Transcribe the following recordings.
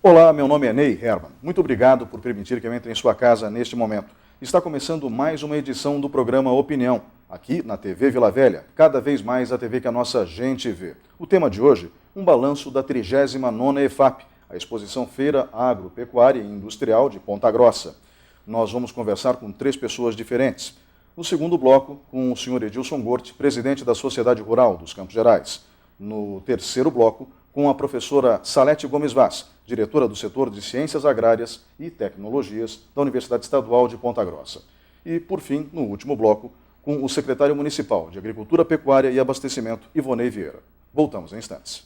Olá, meu nome é Ney Herman. Muito obrigado por permitir que eu entre em sua casa neste momento. Está começando mais uma edição do programa Opinião, aqui na TV Vila Velha, cada vez mais a TV que a nossa gente vê. O tema de hoje, um balanço da 39ª EFAP, a Exposição Feira Agropecuária e Industrial de Ponta Grossa. Nós vamos conversar com 3 pessoas diferentes. No segundo bloco, com o senhor Edilson Gorte, presidente da Sociedade Rural dos Campos Gerais. No terceiro bloco, com a professora Salete Gomes Vaz, diretora do setor de Ciências Agrárias e Tecnologias da Universidade Estadual de Ponta Grossa. E, por fim, no último bloco, com o secretário municipal de Agricultura, Pecuária e Abastecimento, Ivonei Vieira. Voltamos em instantes.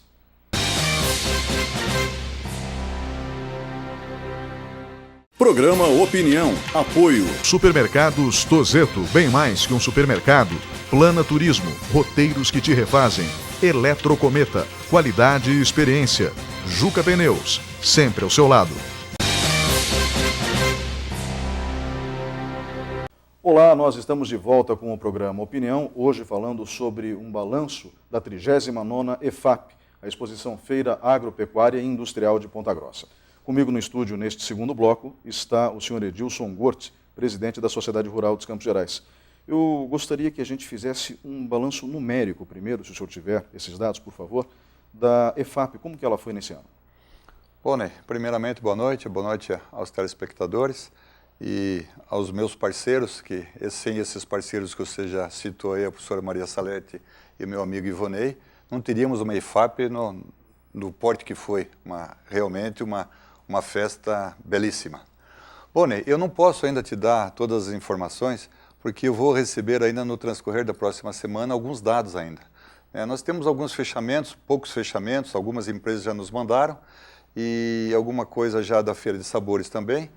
Programa Opinião. Apoio. Supermercados Tozeto, bem mais que um supermercado. Plana Turismo, roteiros que te refazem. Eletrocometa, qualidade e experiência. Juca Pneus, sempre ao seu lado. Olá, nós estamos de volta com o programa Opinião, hoje falando sobre um balanço da 39ª EFAP, a Exposição Feira Agropecuária e Industrial de Ponta Grossa. Comigo no estúdio, neste segundo bloco, está o senhor Edilson Gorte, presidente da Sociedade Rural dos Campos Gerais. Eu gostaria que a gente fizesse um balanço numérico primeiro, se o senhor tiver esses dados, por favor, da EFAP. Como que ela foi nesse ano? Bom, Ney, primeiramente, boa noite aos telespectadores e aos meus parceiros, que sem esses parceiros que você já citou aí, a professora Maria Salete e o meu amigo Ivonei, não teríamos uma EFAP no porte que foi, realmente uma festa belíssima. Bom, Ney, eu não posso ainda te dar todas as informações, porque eu vou receber ainda no transcorrer da próxima semana alguns dados ainda. Nós temos alguns fechamentos, poucos fechamentos, algumas empresas já nos mandaram, e alguma coisa já da Feira de Sabores também,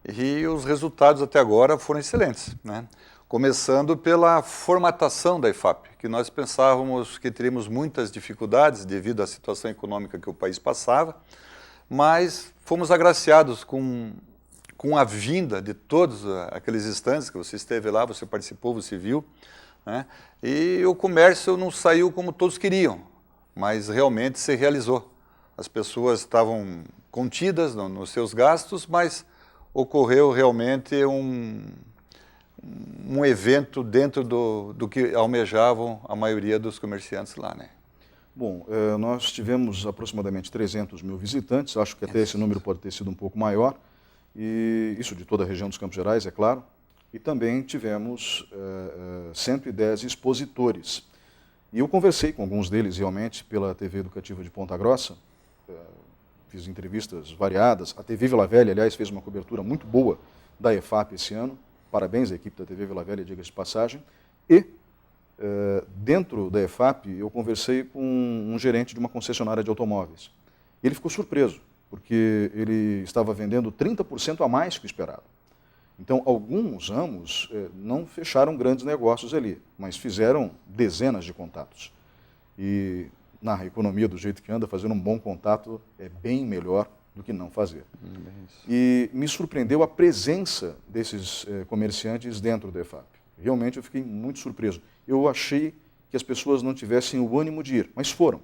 e os resultados até agora foram excelentes, né? Começando pela formatação da EFAP, que nós pensávamos que teríamos muitas dificuldades devido à situação econômica que o país passava, mas fomos agraciados com a vinda de todos aqueles estandes que você esteve lá, você participou, você viu, né? E o comércio não saiu como todos queriam, mas realmente se realizou. As pessoas estavam contidas nos seus gastos, mas ocorreu realmente um evento dentro do que almejavam a maioria dos comerciantes lá, né? Bom, nós tivemos aproximadamente 300 mil visitantes, acho que até esse número pode ter sido um pouco maior, e isso de toda a região dos Campos Gerais, é claro, e também tivemos 110 expositores. E eu conversei com alguns deles realmente pela TV Educativa de Ponta Grossa, fiz entrevistas variadas, a TV Vila Velha, aliás, fez uma cobertura muito boa da EFAP esse ano, parabéns à equipe da TV Vila Velha, diga-se de passagem, e dentro da EFAP eu conversei com um gerente de uma concessionária de automóveis. Ele ficou surpreso, porque ele estava vendendo 30% a mais que o esperado. Então, alguns ramos não fecharam grandes negócios ali, mas fizeram dezenas de contatos. E na economia do jeito que anda, fazer um bom contato é bem melhor do que não fazer. E me surpreendeu a presença desses comerciantes dentro da EFAP. Realmente eu fiquei muito surpreso. Eu achei que as pessoas não tivessem o ânimo de ir, mas foram,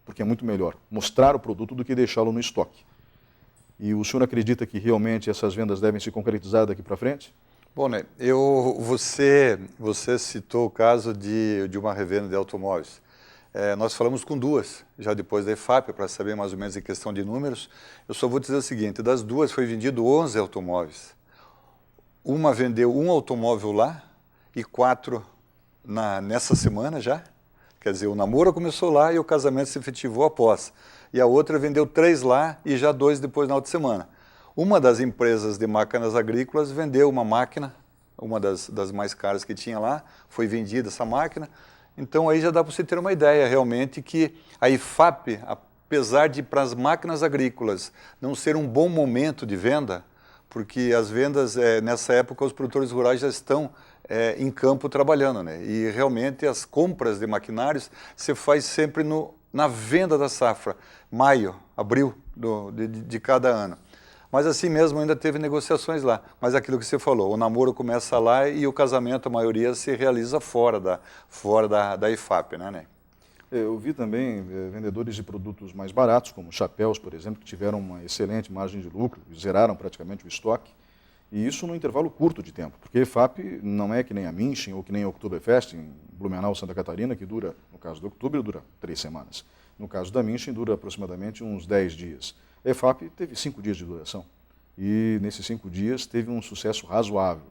porque é muito melhor mostrar o produto do que deixá-lo no estoque. E o senhor acredita que realmente essas vendas devem se concretizar daqui para frente? Bom, né, você citou o caso de uma revenda de automóveis. Nós falamos com 2, já depois da EFAP, para saber mais ou menos em questão de números. Eu só vou dizer o seguinte, das 2 foi vendido 11 automóveis. Uma vendeu 1 automóvel lá e 4 nessa semana já. Quer dizer, o namoro começou lá e o casamento se efetivou após. E a outra vendeu 3 lá e já 2 depois na outra semana. Uma das empresas de máquinas agrícolas vendeu uma máquina, uma das mais caras que tinha lá, foi vendida essa máquina. Então aí já dá para você ter uma ideia realmente que a EFAP, apesar de para as máquinas agrícolas não ser um bom momento de venda, porque as vendas, nessa época os produtores rurais já estão em campo trabalhando, né? E realmente as compras de maquinários se faz sempre na venda da safra, maio, abril de cada ano. Mas assim mesmo ainda teve negociações lá. Mas aquilo que você falou, o namoro começa lá e o casamento, a maioria, se realiza fora da EFAP, né? Eu vi também vendedores de produtos mais baratos, como chapéus, por exemplo, que tiveram uma excelente margem de lucro, zeraram praticamente o estoque. E isso num intervalo curto de tempo, porque a EFAP não é que nem a München ou que nem a Oktoberfest em Blumenau, Santa Catarina, que dura, no caso do Oktober, dura 3 semanas. No caso da München, dura aproximadamente uns 10 dias. A EFAP teve 5 dias de duração. E nesses 5 dias teve um sucesso razoável,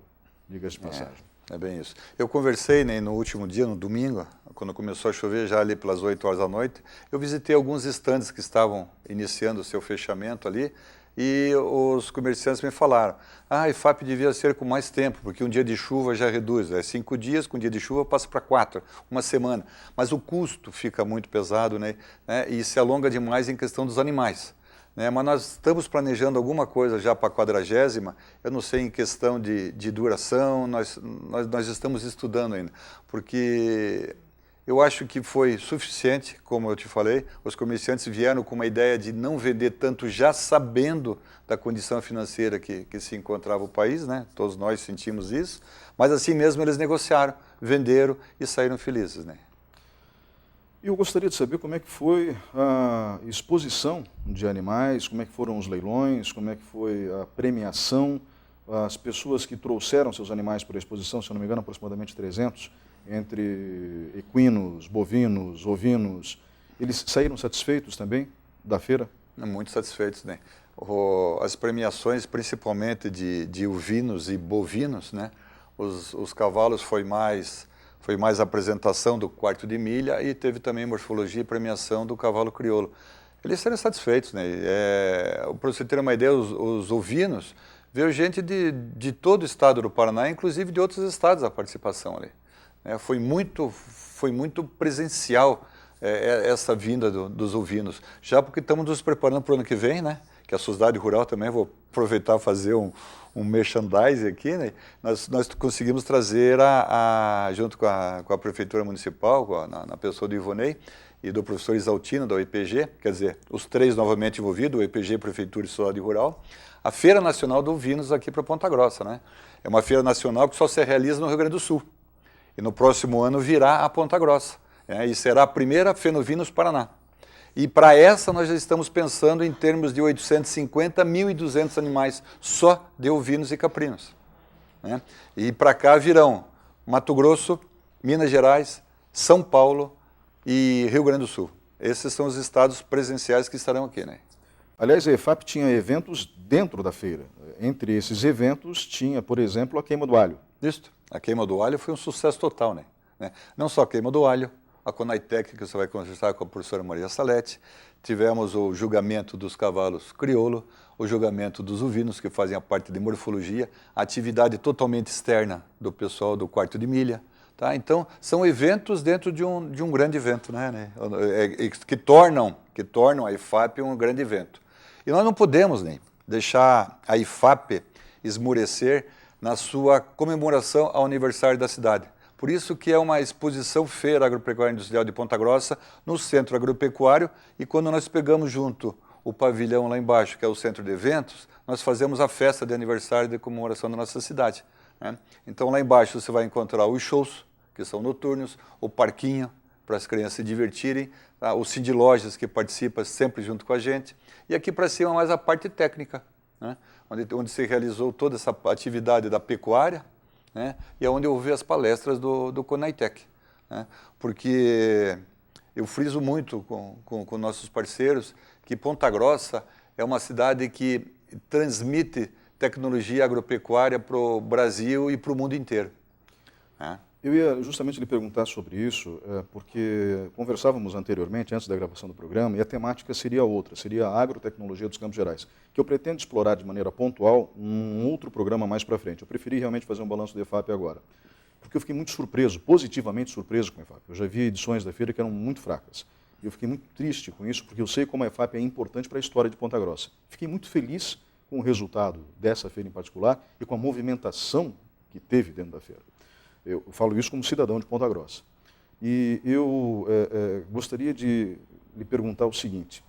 diga-se de passagem. É bem isso. Eu conversei, né, no último dia, no domingo, quando começou a chover, já ali pelas 8 horas da noite, eu visitei alguns estandes que estavam iniciando o seu fechamento ali, e os comerciantes me falaram, a EFAP devia ser com mais tempo, porque um dia de chuva já reduz, 5 dias, com um dia de chuva passa para 4, uma semana. Mas o custo fica muito pesado, né, e se alonga demais em questão dos animais. Mas nós estamos planejando alguma coisa já para a 40ª, eu não sei em questão de duração, nós estamos estudando ainda, porque eu acho que foi suficiente, como eu te falei, os comerciantes vieram com uma ideia de não vender tanto já sabendo da condição financeira que se encontrava o país, né? Todos nós sentimos isso, mas assim mesmo eles negociaram, venderam e saíram felizes, né? Eu gostaria de saber como é que foi a exposição de animais, como é que foram os leilões, como é que foi a premiação, as pessoas que trouxeram seus animais para a exposição, se eu não me engano, aproximadamente 300, entre equinos, bovinos, ovinos. Eles saíram satisfeitos também da feira? Muito satisfeitos, né? As premiações, principalmente de ovinos e bovinos, né? Os cavalos foi mais apresentação do quarto de milha e teve também morfologia e premiação do cavalo crioulo. Eles serão satisfeitos, né? Para você ter uma ideia, os ovinos, veio gente de todo o estado do Paraná, inclusive de outros estados a participação ali. Foi muito presencial essa vinda dos ovinos, já porque estamos nos preparando para o ano que vem, né? Que a Sociedade Rural também, vou aproveitar e fazer um merchandising aqui, né? Nós conseguimos trazer, junto com a Prefeitura Municipal, na pessoa do Ivonei e do professor Isaltino, da UEPG, quer dizer, os três novamente envolvidos, o UEPG, Prefeitura e Sociedade Rural, a Feira Nacional do Ovinos aqui para Ponta Grossa, né? É uma feira nacional que só se realiza no Rio Grande do Sul. E no próximo ano virá a Ponta Grossa. E será a primeira Fenovinos Paraná. E para essa nós já estamos pensando em termos de 850 a 1.200 animais, só de ovinos e caprinos. E para cá virão Mato Grosso, Minas Gerais, São Paulo e Rio Grande do Sul. Esses são os estados presenciais que estarão aqui, né? Aliás, a EFAP tinha eventos dentro da feira. Entre esses eventos tinha, por exemplo, a queima do alho. Isso. A queima do alho foi um sucesso total, né? Não só a queima do alho, a Conaitec, que você vai conversar com a professora Maria Salete, tivemos o julgamento dos cavalos crioulo, o julgamento dos ovinos, que fazem a parte de morfologia, a atividade totalmente externa do pessoal do quarto de milha. Tá? Então, são eventos dentro de um grande evento, né? Que tornam a IFAP um grande evento. E nós não podemos nem deixar a IFAP esmorecer na sua comemoração ao aniversário da cidade. Por isso que é uma exposição Feira Agropecuária Industrial de Ponta Grossa, no Centro Agropecuário, e quando nós pegamos junto o pavilhão lá embaixo, que é o Centro de Eventos, nós fazemos a festa de aniversário de comemoração da nossa cidade. Então lá embaixo você vai encontrar os shows, que são noturnos, o parquinho, para as crianças se divertirem, tá? O Cindy Lojas, que participa sempre junto com a gente, e aqui para cima mais a parte técnica, né? onde se realizou toda essa atividade da pecuária, né? E é onde eu ouvi as palestras do Conaitec, né? Porque eu friso muito com nossos parceiros que Ponta Grossa é uma cidade que transmite tecnologia agropecuária para o Brasil e para o mundo inteiro, né? Eu ia justamente lhe perguntar sobre isso, porque conversávamos anteriormente, antes da gravação do programa, e a temática seria outra, seria a agrotecnologia dos Campos Gerais, que eu pretendo explorar de maneira pontual um outro programa mais para frente. Eu preferi realmente fazer um balanço da EFAP agora, porque eu fiquei muito surpreso, positivamente surpreso com a EFAP. Eu já vi edições da feira que eram muito fracas, e eu fiquei muito triste com isso, porque eu sei como a EFAP é importante para a história de Ponta Grossa. Fiquei muito feliz com o resultado dessa feira em particular e com a movimentação que teve dentro da feira. Eu falo isso como cidadão de Ponta Grossa. E eu gostaria de lhe perguntar o seguinte,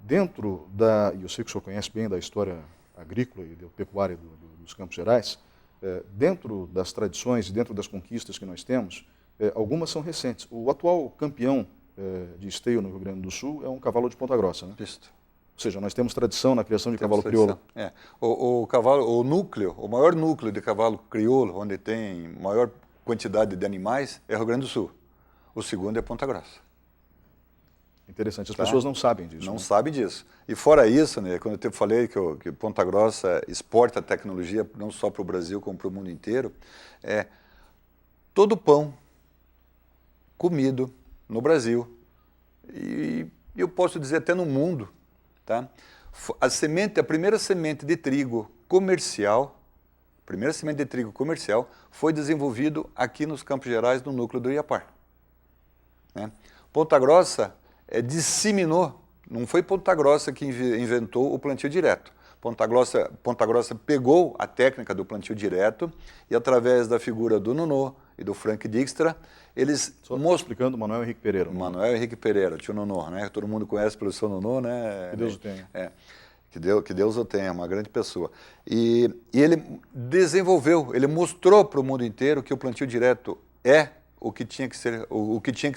dentro e eu sei que o senhor conhece bem da história agrícola e da pecuária dos Campos Gerais, dentro das tradições e dentro das conquistas que nós temos, algumas são recentes. O atual campeão de esteio no Rio Grande do Sul é um cavalo de ponta grossa, né? Isso. Ou seja, nós temos tradição na criação de Temos cavalo crioulo. tradição. O cavalo, o maior núcleo de cavalo crioulo, onde tem maior quantidade de animais, é Rio Grande do Sul. O segundo é Ponta Grossa. Interessante, as pessoas não sabem disso. Não né? sabem disso. E fora isso, né, quando eu falei que Ponta Grossa exporta tecnologia não só para o Brasil, como para o mundo inteiro, todo pão comido no Brasil, e eu posso dizer até no mundo, tá? A primeira semente de trigo comercial, foi desenvolvido aqui nos Campos Gerais, no núcleo do Iapar. Né? Ponta Grossa disseminou, não foi Ponta Grossa que inventou o plantio direto. Ponta Grossa pegou a técnica do plantio direto e, através da figura do Nonô e do Frank Dijkstra, eles explicando, Manuel Henrique Pereira. Manuel Henrique Pereira, tio Nonô, né? Todo mundo conhece pelo seu Nonô, né? Que Deus o tenha. Que Deus o tenha, uma grande pessoa. E ele desenvolveu, ele mostrou para o mundo inteiro que o plantio direto é o que tinha que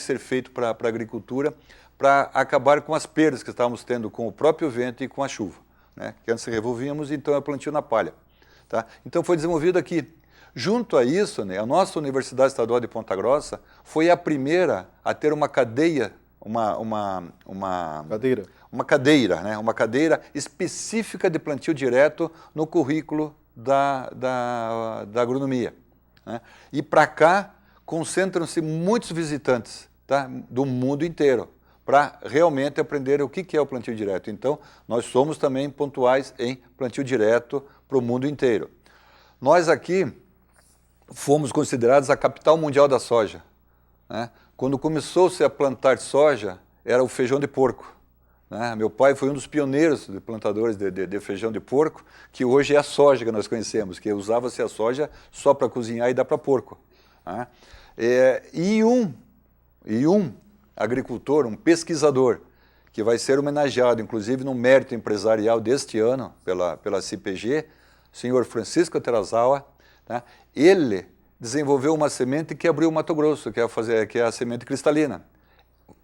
ser feito para a agricultura, para acabar com as perdas que estávamos tendo com o próprio vento e com a chuva, né? Que antes revolvíamos, então é plantio na palha. Tá? Então foi desenvolvido aqui. Junto a isso, né, a nossa Universidade Estadual de Ponta Grossa foi a primeira a ter uma cadeira específica de plantio direto no currículo da agronomia. Né? E para cá concentram-se muitos visitantes, tá, do mundo inteiro, para realmente aprender o que é o plantio direto. Então, nós somos também pontuais em plantio direto para o mundo inteiro. Nós aqui fomos considerados a capital mundial da soja. Né? Quando começou-se a plantar soja, era o feijão de porco. Né? Meu pai foi um dos pioneiros de plantadores de feijão de porco, que hoje é a soja que nós conhecemos, que usava-se a soja só para cozinhar e dar para porco. Né? E um agricultor, um pesquisador, que vai ser homenageado, inclusive, no mérito empresarial deste ano, pela CIPG, o senhor Francisco Terazawa, tá? Ele desenvolveu uma semente que abriu o Mato Grosso, que é a semente cristalina.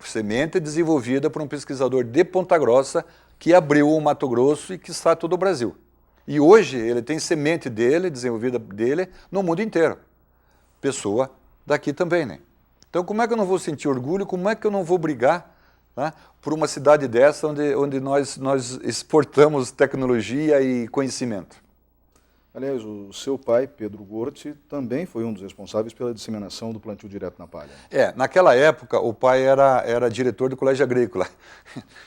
Semente desenvolvida por um pesquisador de Ponta Grossa, que abriu o Mato Grosso e que está todo o Brasil. E hoje ele tem semente desenvolvida dele, no mundo inteiro. Pessoa daqui também, né? Então, como é que eu não vou sentir orgulho? Como é que eu não vou brigar, né, por uma cidade dessa onde nós exportamos tecnologia e conhecimento? Aliás, o seu pai, Pedro Gorti, também foi um dos responsáveis pela disseminação do plantio direto na palha. Naquela época, o pai era diretor do Colégio Agrícola.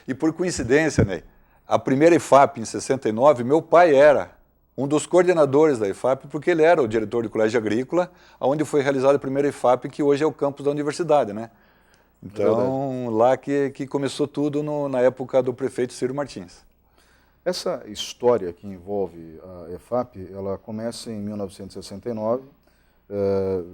E, por coincidência, né, a primeira IFAP, em 69, meu pai era um dos coordenadores da IFAP, porque ele era o diretor do Colégio Agrícola, onde foi realizada a primeira IFAP, que hoje é o campus da universidade, né? Então, lá que começou tudo na época do prefeito Ciro Martins. Essa história que envolve a EFAP, ela começa em 1969,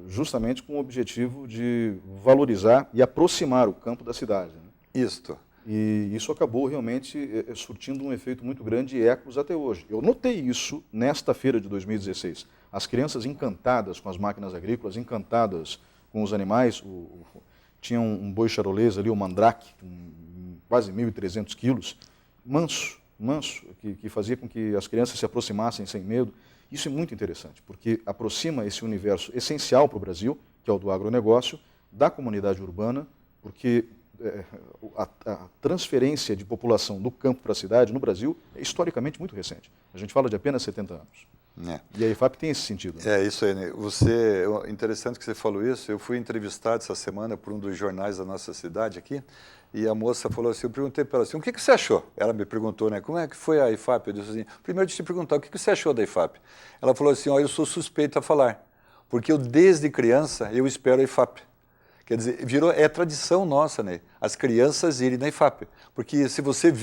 justamente com o objetivo de valorizar e aproximar o campo da cidade. Né? Isto. E isso acabou realmente surtindo um efeito muito grande e ecos até hoje. Eu notei isso nesta feira de 2016. As crianças encantadas com as máquinas agrícolas, encantadas com os animais. Tinha um boi charolês ali, o Mandrake, quase 1.300 quilos, manso, que fazia com que as crianças se aproximassem sem medo. Isso é muito interessante, porque aproxima esse universo essencial para o Brasil, que é o do agronegócio, da comunidade urbana, porque a transferência de população do campo para a cidade no Brasil é historicamente muito recente. A gente fala de apenas 70 anos. E a IFAP tem esse sentido. Né? Isso aí, né? Interessante que você falou isso. Eu fui entrevistado essa semana por um dos jornais da nossa cidade aqui, e a moça falou assim, eu perguntei para ela assim, o que você achou? Ela me perguntou, né, como é que foi a IFAP? Eu disse assim, primeiro deixa eu te perguntar, o que você achou da IFAP? Ela falou assim, eu sou suspeito a falar, porque eu desde criança eu espero a IFAP. Quer dizer, é tradição nossa, né? As crianças irem na IFAP. Porque se você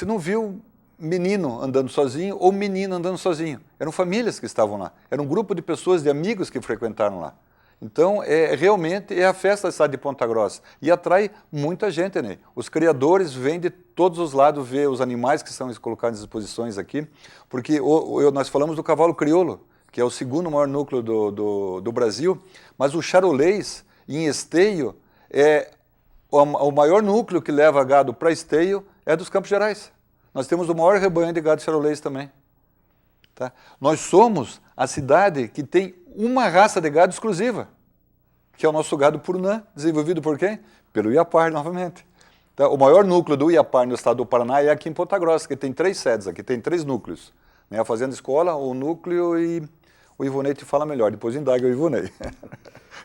não viu menino andando sozinho ou menina andando sozinho. Eram famílias que estavam lá. Era um grupo de pessoas, de amigos que frequentaram lá. Então, realmente é a festa da cidade de Ponta Grossa. E atrai muita gente, né? Os criadores vêm de todos os lados ver os animais que são colocados em exposições aqui. Porque nós falamos do cavalo crioulo, que é o segundo maior núcleo do Brasil, mas o charolês, em esteio, o maior núcleo que leva gado para esteio é dos Campos Gerais. Nós temos o maior rebanho de gado charolês também. Tá? Nós somos a cidade que tem uma raça de gado exclusiva, que é o nosso gado Purunã, desenvolvido por quem? Pelo Iapar, novamente. Tá? O maior núcleo do Iapar no estado do Paraná é aqui em Ponta Grossa, que tem 3 sedes, aqui tem 3 núcleos. Né? A Fazenda Escola, o núcleo e o Ivonei te fala melhor, depois indaga o Ivonei.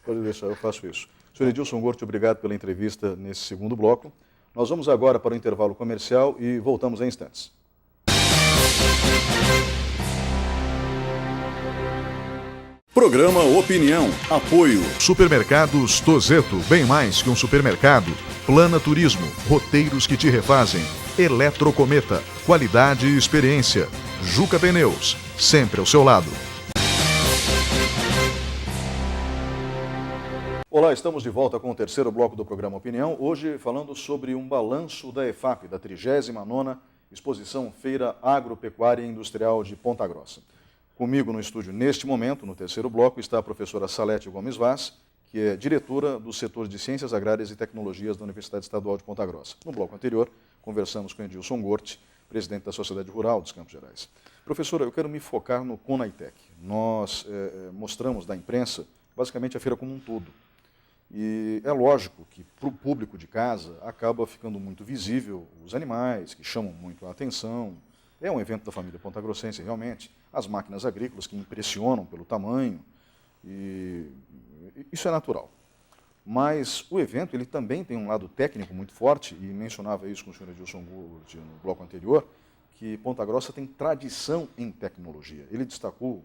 Pode deixar, eu faço isso. Senhor Edilson Gorte, obrigado pela entrevista nesse segundo bloco. Nós vamos agora para o intervalo comercial e voltamos em instantes. Programa Opinião. Apoio. Supermercados Tozeto, bem mais que um supermercado. Plana Turismo, roteiros que te refazem. Eletrocometa, qualidade e experiência. Juca Pneus, sempre ao seu lado. Olá, estamos de volta com o terceiro bloco do programa Opinião, hoje falando sobre um balanço da EFAP, da 39ª Exposição Feira Agropecuária e Industrial de Ponta Grossa. Comigo no estúdio, neste momento, no terceiro bloco, está a professora Salete Gomes Vaz, que é diretora do setor de Ciências Agrárias e Tecnologias da Universidade Estadual de Ponta Grossa. No bloco anterior, conversamos com Edilson Gorte, presidente da Sociedade Rural dos Campos Gerais. Professora, eu quero me focar no Conaitec. Nós mostramos da imprensa, basicamente, a feira como um todo. E é lógico que para o público de casa acaba ficando muito visível os animais, que chamam muito a atenção. É um evento da família pontagrossense, realmente. As máquinas agrícolas que impressionam pelo tamanho, e isso é natural. Mas o evento ele também tem um lado técnico muito forte, e mencionava isso com o senhor Edilson Gorte no bloco anterior, que Ponta Grossa tem tradição em tecnologia. Ele destacou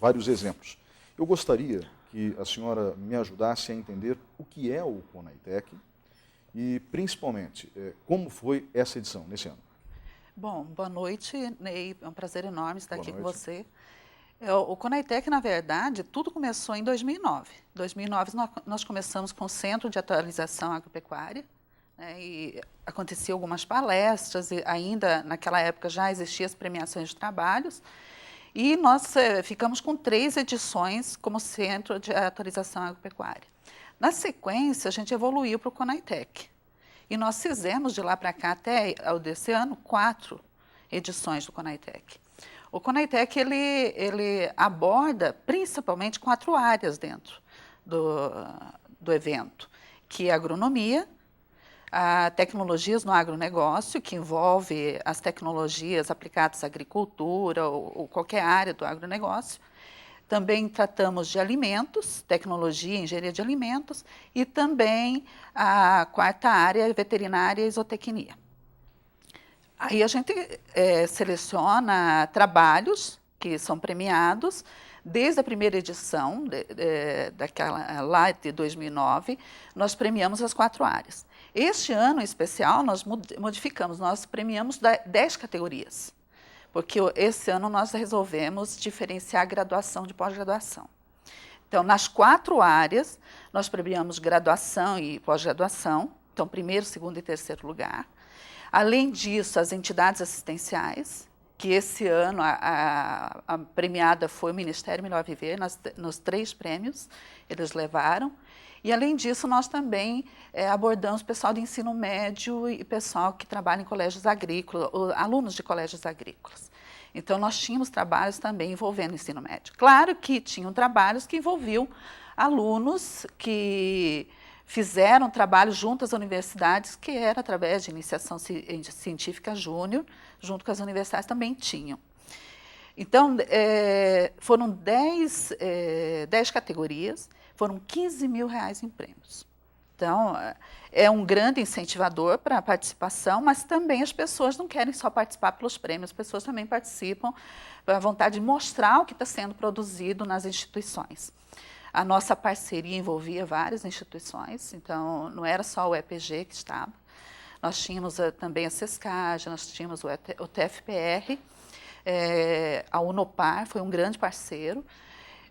vários exemplos. Eu gostaria que a senhora me ajudasse a entender o que é o Conaitec e, principalmente, como foi essa edição nesse ano. Bom, boa noite, Ney. É um prazer enorme estar aqui com você. O Conaitec, na verdade, tudo começou em 2009. Em 2009, nós começamos com o Centro de Atualização Agropecuária, né, e aconteciam algumas palestras, e ainda naquela época já existiam as premiações de trabalhos, e nós ficamos com 3 edições como Centro de Atualização Agropecuária. Na sequência, a gente evoluiu para o Conaitec. E nós fizemos de lá para cá, até o desse ano, 4 edições do Conaitec. O Conaitec ele aborda principalmente 4 áreas dentro do evento, que é a agronomia, a tecnologias no agronegócio, que envolve as tecnologias aplicadas à agricultura ou qualquer área do agronegócio. Também tratamos de alimentos, tecnologia, engenharia de alimentos, e também a 4ª área, veterinária e zootecnia. Aí a gente seleciona trabalhos que são premiados. Desde a primeira edição, daquela lá de 2009, nós premiamos as 4 áreas. Este ano em especial, nós modificamos, nós premiamos 10 categorias. Porque esse ano nós resolvemos diferenciar a graduação de pós-graduação. Então, nas 4 áreas, nós premiamos graduação e pós-graduação, então, 1º, 2º e 3º lugar. Além disso, as entidades assistenciais, que esse ano a premiada foi o Ministério Melhor Viver, nos 3 prêmios eles levaram. E, além disso, nós também abordamos pessoal de ensino médio e pessoal que trabalha em colégios agrícolas, alunos de colégios agrícolas. Então, nós tínhamos trabalhos também envolvendo o ensino médio. Claro que tinham trabalhos que envolviam alunos que fizeram trabalho junto às universidades, que era através de iniciação científica júnior, junto com as universidades também tinham. Então, foram 10 categorias, foram R$15 mil em prêmios. Então, é um grande incentivador para a participação, mas também as pessoas não querem só participar pelos prêmios, as pessoas também participam pela vontade de mostrar o que está sendo produzido nas instituições. A nossa parceria envolvia várias instituições, então não era só o EPG que estava. Nós tínhamos também a SESCAG, nós tínhamos o TFPR, a Unopar foi um grande parceiro,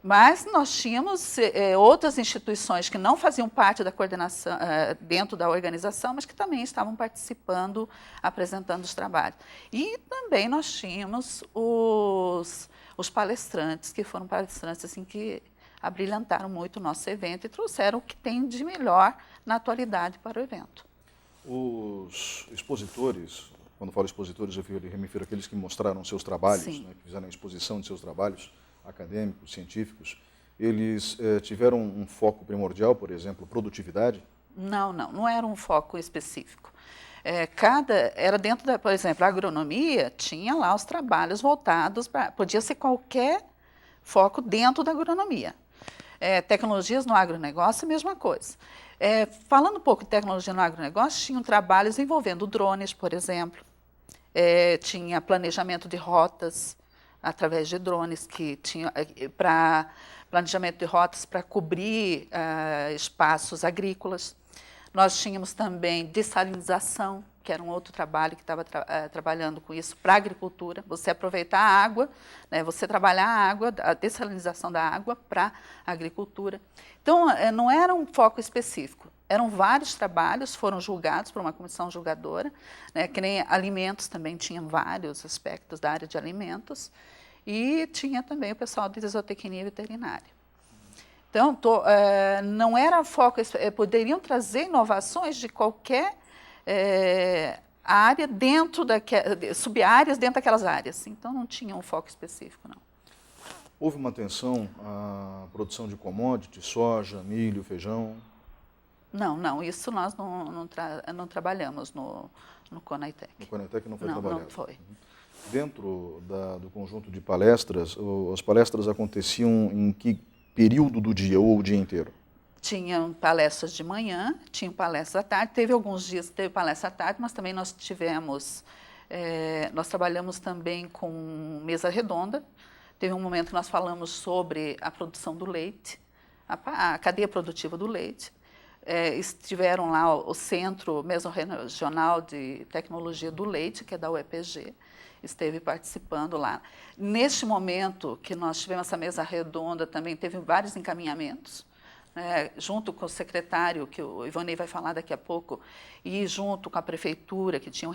mas nós tínhamos outras instituições que não faziam parte da coordenação, dentro da organização, mas que também estavam participando, apresentando os trabalhos. E também nós tínhamos os palestrantes, que foram palestrantes assim, que abrilhantaram muito o nosso evento e trouxeram o que tem de melhor na atualidade para o evento. Os expositores, quando falo expositores, eu me refiro àqueles que mostraram seus trabalhos, né, que fizeram a exposição de seus trabalhos acadêmicos, científicos, eles tiveram um foco primordial, por exemplo, produtividade? Não era um foco específico. Era dentro da, por exemplo, a agronomia tinha lá os trabalhos voltados para, podia ser qualquer foco dentro da agronomia. Tecnologias no agronegócio, a mesma coisa. Falando um pouco de tecnologia no agronegócio, tinham trabalhos envolvendo drones, por exemplo. Tinha planejamento de rotas através de drones, que tinha para planejamento de rotas para cobrir espaços agrícolas. Nós tínhamos também dessalinização, que era um outro trabalho que estava trabalhando com isso para a agricultura. Você aproveitar a água, né, você trabalhar a água, a dessalinização da água para a agricultura. Então, não era um foco específico. Eram vários trabalhos, foram julgados por uma comissão julgadora, né, que nem alimentos também tinham vários aspectos da área de alimentos, e tinha também o pessoal de zootecnia veterinária. Então, não era foco, poderiam trazer inovações de qualquer área dentro sub-áreas dentro daquelas áreas. Então, não tinha um foco específico, não. Houve uma atenção à produção de commodities, soja, milho, feijão? Não, isso nós não trabalhamos no CONAITEC. No CONAITEC não foi trabalhado? Não foi. Dentro do conjunto de palestras, as palestras aconteciam em que período do dia ou o dia inteiro? Tinham palestras de manhã, tinham palestras à tarde. Teve alguns dias que teve palestra à tarde, mas também nós trabalhamos também com mesa redonda. Teve um momento que nós falamos sobre a produção do leite, a cadeia produtiva do leite. Estiveram lá o Centro Mesorregional de Tecnologia do Leite, que é da UEPG, esteve participando lá. Neste momento que nós tivemos essa mesa redonda, também teve vários encaminhamentos, né, junto com o secretário, que o Ivonei vai falar daqui a pouco, e junto com a prefeitura, que tinham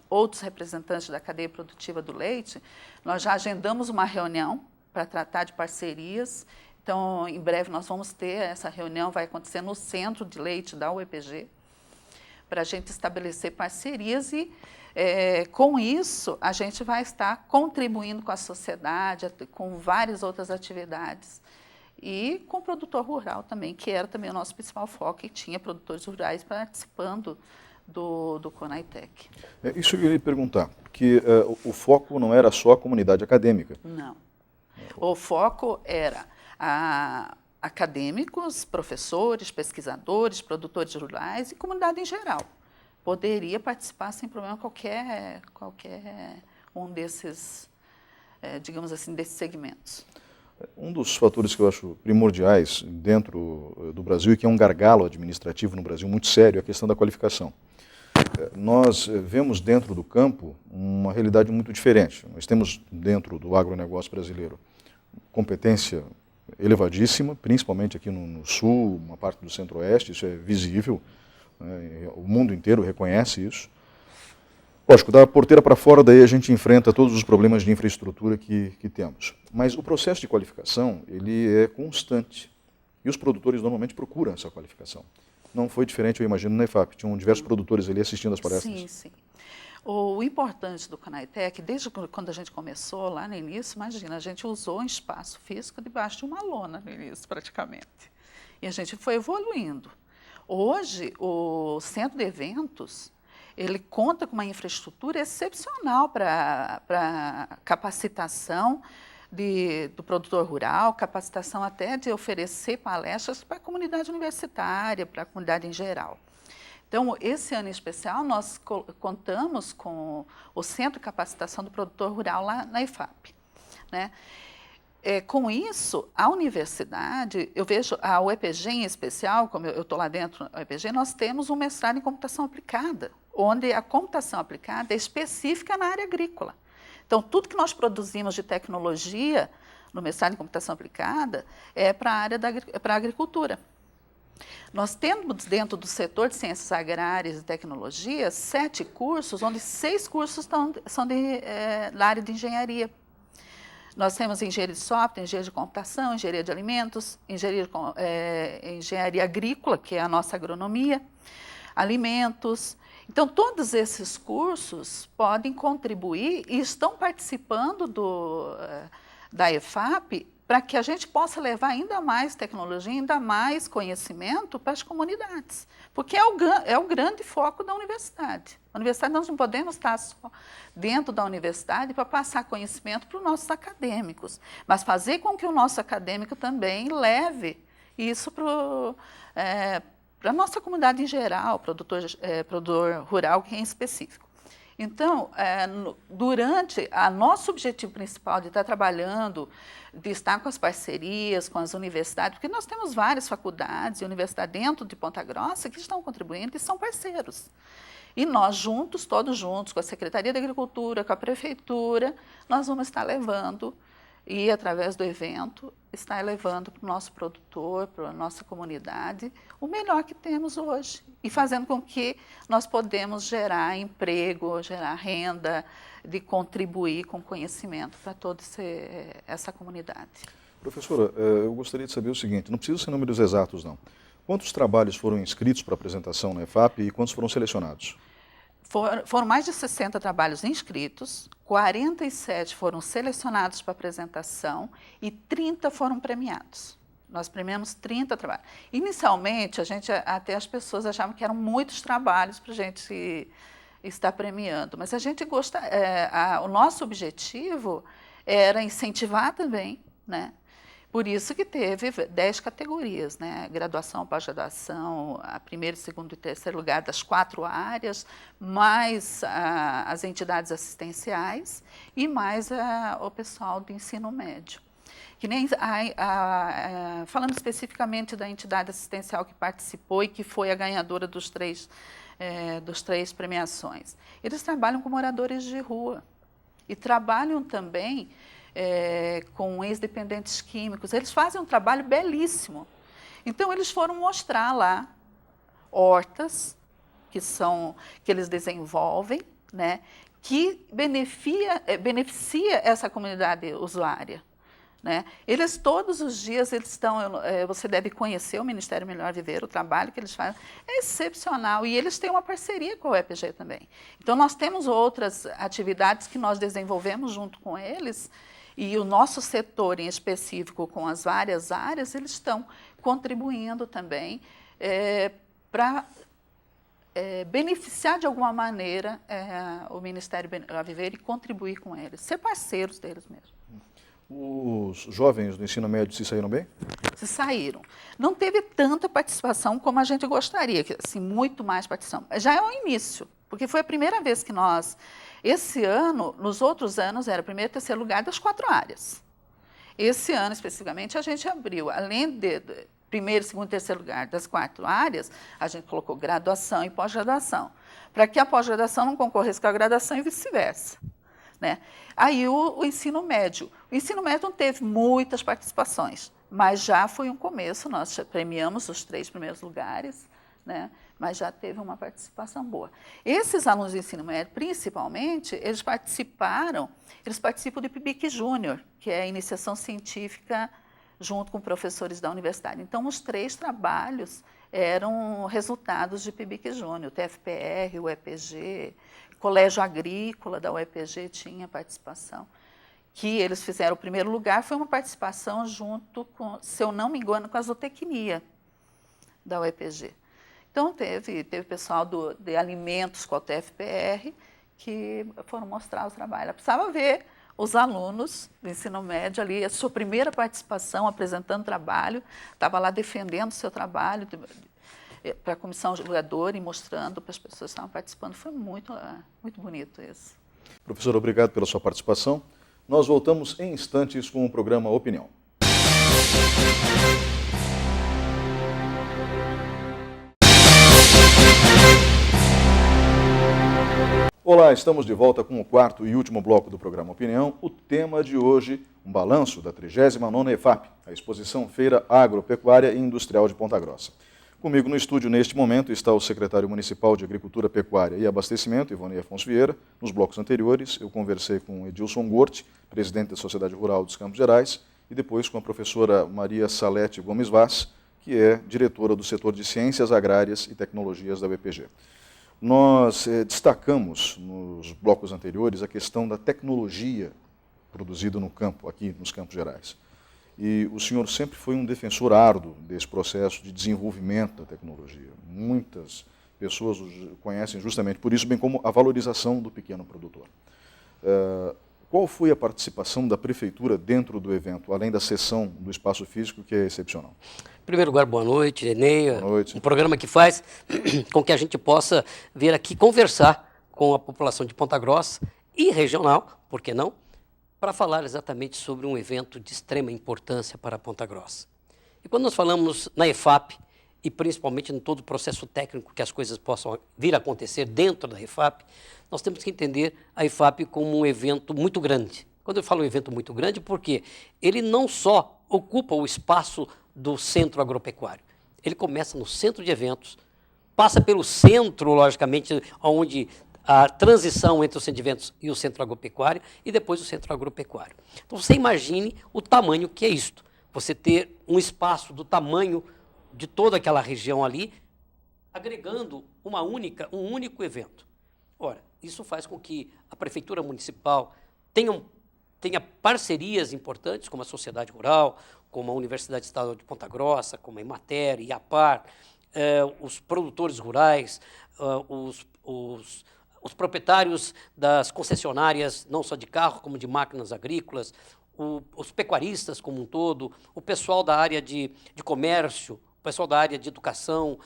outros representantes da cadeia produtiva do leite, nós já agendamos uma reunião para tratar de parcerias. Então, em breve, nós vamos ter essa reunião, vai acontecer no Centro de Leite da UEPG, para a gente estabelecer parcerias e, com isso, a gente vai estar contribuindo com a sociedade, com várias outras atividades. E com o produtor rural também, que era também o nosso principal foco, e tinha produtores rurais participando do CONAITEC. Isso eu queria perguntar, porque o foco não era só a comunidade acadêmica. Não. O foco era acadêmicos, professores, pesquisadores, produtores rurais e comunidade em geral. Poderia participar sem problema qualquer um desses, digamos assim, desses segmentos. Um dos fatores que eu acho primordiais dentro do Brasil e que é um gargalo administrativo no Brasil muito sério é a questão da qualificação. Nós vemos dentro do campo uma realidade muito diferente. Nós temos dentro do agronegócio brasileiro competência elevadíssima, principalmente aqui no sul, uma parte do centro-oeste, isso é visível, né? O mundo inteiro reconhece isso. Lógico, da porteira para fora, daí a gente enfrenta todos os problemas de infraestrutura que temos. Mas o processo de qualificação, ele é constante. E os produtores normalmente procuram essa qualificação. Não foi diferente, eu imagino, na EFAP. Tinham diversos produtores ali assistindo as palestras. Sim. O importante do CONAITEC, desde quando a gente começou lá no início, imagina, a gente usou um espaço físico debaixo de uma lona no início, praticamente. E a gente foi evoluindo. Hoje, o centro de eventos, ele conta com uma infraestrutura excepcional para capacitação do produtor rural, capacitação até de oferecer palestras para a comunidade universitária, para a comunidade em geral. Então, esse ano em especial, nós contamos com o Centro de Capacitação do Produtor Rural lá na EFAP, né? Com isso, a universidade, eu vejo a UEPG em especial, como eu estou lá dentro da UEPG, nós temos um mestrado em computação aplicada, onde a computação aplicada é específica na área agrícola. Então, tudo que nós produzimos de tecnologia no mestrado em computação aplicada é para a área para a agricultura. Nós temos dentro do setor de ciências agrárias e tecnologia 7 cursos, onde 6 cursos são da área de engenharia. Nós temos engenharia de software, engenharia de computação, engenharia de alimentos, engenharia agrícola, que é a nossa agronomia, alimentos. Então, todos esses cursos podem contribuir e estão participando da EFAP para que a gente possa levar ainda mais tecnologia, ainda mais conhecimento para as comunidades. Porque é o grande foco da universidade. A universidade, nós não podemos estar só dentro da universidade para passar conhecimento para os nossos acadêmicos, mas fazer com que o nosso acadêmico também leve isso para a nossa comunidade em geral, produtor rural, que é em específico. Então, nosso objetivo principal de estar trabalhando, de estar com as parcerias, com as universidades, porque nós temos várias faculdades e universidades dentro de Ponta Grossa que estão contribuindo e são parceiros. E nós juntos, todos juntos, com a Secretaria da Agricultura, com a Prefeitura, nós vamos estar levando, e através do evento, estar levando para o nosso produtor, para a nossa comunidade, o melhor que temos hoje. E fazendo com que nós podemos gerar emprego, gerar renda, de contribuir com conhecimento para toda essa comunidade. Professora, eu gostaria de saber o seguinte, não precisa ser números exatos não. Quantos trabalhos foram inscritos para apresentação na EFAP e quantos foram selecionados? Foram mais de 60 trabalhos inscritos, 47 foram selecionados para apresentação e 30 foram premiados. Nós premiamos 30 trabalhos. Inicialmente, até as pessoas achavam que eram muitos trabalhos para a gente estar premiando, mas a gente o nosso objetivo era incentivar também, né? Por isso que teve 10 categorias, né? Graduação, pós-graduação, a primeiro, segundo e terceiro lugar das 4 áreas, mais as entidades assistenciais e mais o pessoal do ensino médio. Que nem falando especificamente da entidade assistencial que participou e que foi a ganhadora dos três premiações. Eles trabalham com moradores de rua e trabalham também com ex-dependentes químicos. Eles fazem um trabalho belíssimo. Então, eles foram mostrar lá hortas que eles desenvolvem, né, que beneficia essa comunidade usuária. Né? Eles todos os dias você deve conhecer o Ministério Melhor Viver, o trabalho que eles fazem é excepcional e eles têm uma parceria com o EPG também. Então nós temos outras atividades que nós desenvolvemos junto com eles e o nosso setor em específico com as várias áreas, eles estão contribuindo também para beneficiar de alguma maneira o Ministério Melhor Viver e contribuir com eles, ser parceiros deles mesmo. Os jovens do ensino médio se saíram bem? Se saíram. Não teve tanta participação como a gente gostaria, assim, muito mais participação. Já é o início, porque foi a primeira vez que esse ano, nos outros anos, era primeiro e terceiro lugar das 4 áreas. Esse ano, especificamente, a gente abriu, além de primeiro, segundo e terceiro lugar das 4 áreas, a gente colocou graduação e pós-graduação, para que a pós-graduação não concorresse com a graduação e vice-versa. Né? Aí o ensino médio. O ensino médio não teve muitas participações, mas já foi um começo, nós premiamos os 3 primeiros lugares, né? Mas já teve uma participação boa. Esses alunos do ensino médio, principalmente, eles participam do PIBIC Júnior, que é a iniciação científica junto com professores da universidade. Então, os 3 trabalhos eram resultados de PIBIC Júnior, o TFPR, o EPG, Colégio Agrícola da UEPG tinha participação, que eles fizeram o primeiro lugar, foi uma participação junto com, se eu não me engano, com a zootecnia da UEPG. Então, teve pessoal de alimentos com a TFPR que foram mostrar o trabalho. Eu precisava ver os alunos do ensino médio ali, a sua primeira participação, apresentando trabalho, estava lá defendendo o seu trabalho, para a comissão julgadora e mostrando para as pessoas que estavam participando. Foi muito, muito bonito isso. Professor, obrigado pela sua participação. Nós voltamos em instantes com o programa Opinião. Olá, estamos de volta com o 4º e último bloco do programa Opinião. O tema de hoje, um balanço da 39ª EFAP, a Exposição Feira Agropecuária e Industrial de Ponta Grossa. Comigo no estúdio, neste momento, está o secretário municipal de Agricultura, Pecuária e Abastecimento, Ivonei Afonso Vieira. Nos blocos anteriores, eu conversei com Edilson Gorte, presidente da Sociedade Rural dos Campos Gerais, e depois com a professora Maria Salete Gomes Vaz, que é diretora do setor de Ciências Agrárias e Tecnologias da BPG. Nós destacamos nos blocos anteriores a questão da tecnologia produzida no campo, aqui nos Campos Gerais. E o senhor sempre foi um defensor árduo desse processo de desenvolvimento da tecnologia. Muitas pessoas o conhecem justamente por isso, bem como a valorização do pequeno produtor. Qual foi a participação da Prefeitura dentro do evento, além da sessão do espaço físico, que é excepcional? Em primeiro lugar, boa noite, Enei. Boa noite. Um programa que faz com que a gente possa vir aqui conversar com a população de Ponta Grossa e regional, por que não, para falar exatamente sobre um evento de extrema importância para Ponta Grossa. E quando nós falamos na EFAP, e principalmente em todo o processo técnico que as coisas possam vir a acontecer dentro da EFAP, nós temos que entender a EFAP como um evento muito grande. Quando eu falo um evento muito grande, porque ele não só ocupa o espaço do centro agropecuário, ele começa no centro de eventos, passa pelo centro, logicamente, onde a transição entre o centro de eventos e o centro agropecuário, e depois o centro agropecuário. Então, você imagine o tamanho que é isto. Você ter um espaço do tamanho de toda aquela região ali, agregando um único evento. Ora, isso faz com que a Prefeitura Municipal tenha parcerias importantes, como a Sociedade Rural, como a Universidade Estadual de Ponta Grossa, como a Emater, IAPAR, os produtores rurais, os proprietários das concessionárias, não só de carro, como de máquinas agrícolas, os pecuaristas como um todo, o pessoal da área de comércio, o pessoal da área de educação,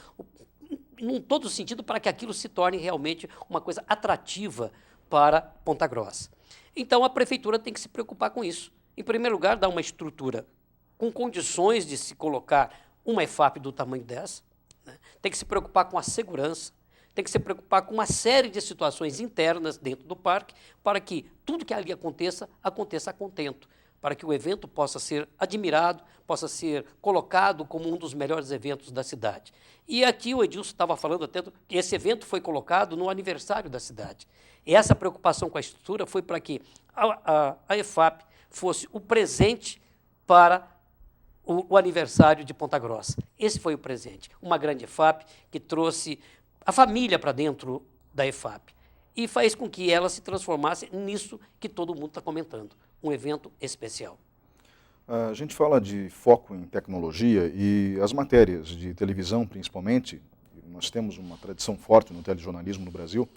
em todo sentido, para que aquilo se torne realmente uma coisa atrativa para Ponta Grossa. Então, a Prefeitura tem que se preocupar com isso. Em primeiro lugar, dar uma estrutura com condições de se colocar uma EFAP do tamanho dessa, né? Tem que se preocupar com a segurança, tem que se preocupar com uma série de situações internas dentro do parque para que tudo que ali aconteça a contento, para que o evento possa ser admirado, possa ser colocado como um dos melhores eventos da cidade. E aqui o Edilson estava falando até que esse evento foi colocado no aniversário da cidade. E essa preocupação com a estrutura foi para que a EFAP fosse o presente para o aniversário de Ponta Grossa. Esse foi o presente. Uma grande EFAP que trouxe a família para dentro da EFAP e faz com que ela se transformasse nisso que todo mundo está comentando, um evento especial. A gente fala de foco em tecnologia e as matérias de televisão, principalmente, nós temos uma tradição forte no telejornalismo no Brasil,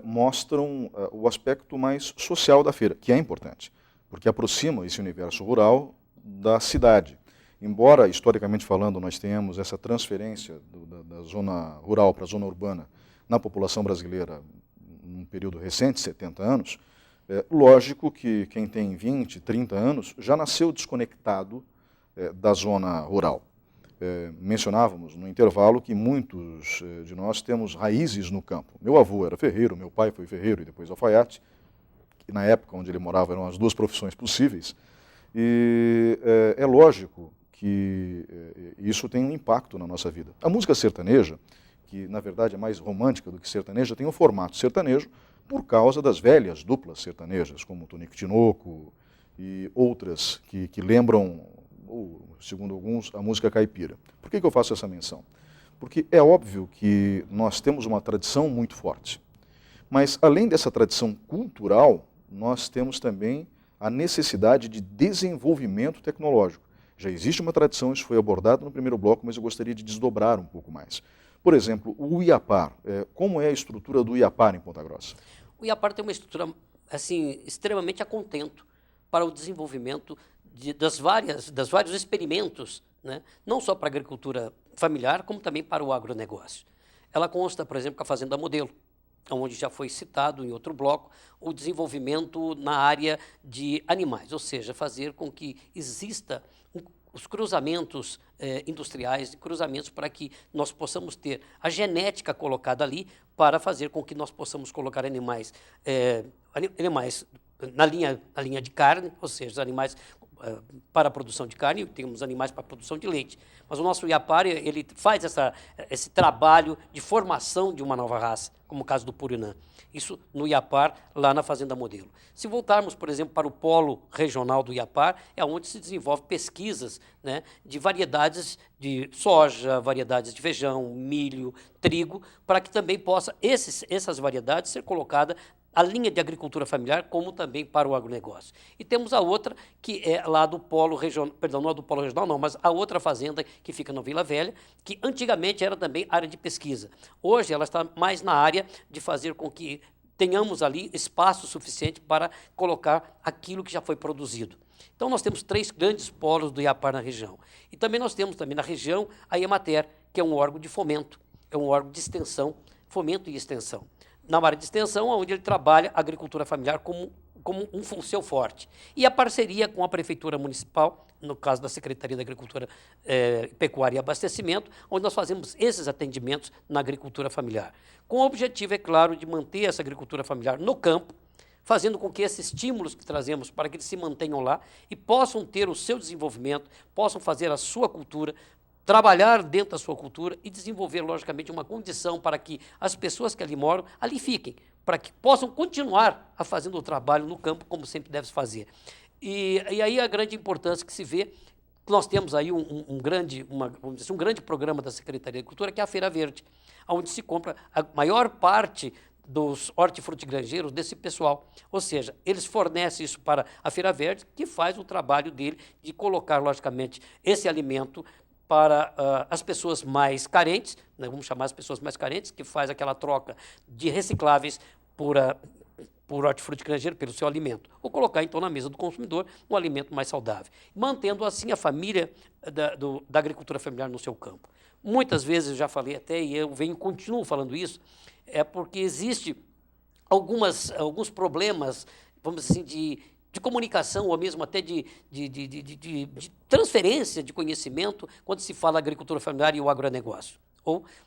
mostram o aspecto mais social da feira, que é importante, porque aproxima esse universo rural da cidade. Embora, historicamente falando, nós tenhamos essa transferência da zona rural para a zona urbana na população brasileira num período recente, 70 anos, lógico que quem tem 20, 30 anos já nasceu desconectado da zona rural. Mencionávamos no intervalo que muitos de nós temos raízes no campo. Meu avô era ferreiro, meu pai foi ferreiro e depois alfaiate, que na época onde ele morava eram as duas profissões possíveis, e é lógico que isso tem um impacto na nossa vida. A música sertaneja, que na verdade é mais romântica do que sertaneja, tem o formato sertanejo por causa das velhas duplas sertanejas, como Tonico e Tinoco e outras que lembram, ou, segundo alguns, a música caipira. Por que eu faço essa menção? Porque é óbvio que nós temos uma tradição muito forte, mas além dessa tradição cultural, nós temos também a necessidade de desenvolvimento tecnológico. Já existe uma tradição, isso foi abordado no primeiro bloco, mas eu gostaria de desdobrar um pouco mais. Por exemplo, o IAPAR. Como é a estrutura do IAPAR em Ponta Grossa? O IAPAR tem uma estrutura assim, extremamente a contento para o desenvolvimento dos vários experimentos, né? Não só para a agricultura familiar, como também para o agronegócio. Ela consta, por exemplo, com a Fazenda Modelo, onde já foi citado em outro bloco o desenvolvimento na área de animais, ou seja, fazer com que exista os cruzamentos industriais, cruzamentos para que nós possamos ter a genética colocada ali para fazer com que nós possamos colocar animais na linha de carne, ou seja, os animais para a produção de carne, temos animais para a produção de leite. Mas o nosso Iapar, ele faz esse trabalho de formação de uma nova raça, como o caso do Purinã. Isso no Iapar, lá na Fazenda Modelo. Se voltarmos, por exemplo, para o polo regional do Iapar, é onde se desenvolve pesquisas, né, de variedades de soja, variedades de feijão, milho, trigo, para que também possa essas variedades ser colocadas a linha de agricultura familiar, como também para o agronegócio. E temos a outra, que é lá do polo regional, perdão, não é do polo regional não, mas a outra fazenda que fica na Vila Velha, que antigamente era também área de pesquisa. Hoje ela está mais na área de fazer com que tenhamos ali espaço suficiente para colocar aquilo que já foi produzido. Então nós temos 3 grandes polos do Iapar na região. E também nós temos também na região a Emater, que é um órgão de fomento, é um órgão de extensão, fomento e extensão. Na área de extensão, onde ele trabalha a agricultura familiar como um seu forte. E a parceria com a Prefeitura Municipal, no caso da Secretaria da Agricultura, Pecuária e Abastecimento, onde nós fazemos esses atendimentos na agricultura familiar. Com o objetivo, é claro, de manter essa agricultura familiar no campo, fazendo com que esses estímulos que trazemos para que eles se mantenham lá e possam ter o seu desenvolvimento, possam fazer a sua cultura, trabalhar dentro da sua cultura e desenvolver, logicamente, uma condição para que as pessoas que ali moram, ali fiquem, para que possam continuar a fazendo o trabalho no campo, como sempre deve fazer. E aí a grande importância que se vê, nós temos aí um grande programa da Secretaria de Agricultura, que é a Feira Verde, onde se compra a maior parte dos hortifrutigranjeiros desse pessoal. Ou seja, eles fornecem isso para a Feira Verde, que faz o trabalho dele de colocar, logicamente, esse alimento para as pessoas mais carentes, né, vamos chamar as pessoas mais carentes, que faz aquela troca de recicláveis por hortifruti granjeiro, pelo seu alimento, ou colocar então na mesa do consumidor um alimento mais saudável, mantendo assim a família da agricultura familiar no seu campo. Muitas vezes, eu já falei até, e eu continuo falando isso, é porque existe alguns problemas, vamos dizer assim, de comunicação, ou mesmo até de transferência de conhecimento quando se fala agricultura familiar e o agronegócio.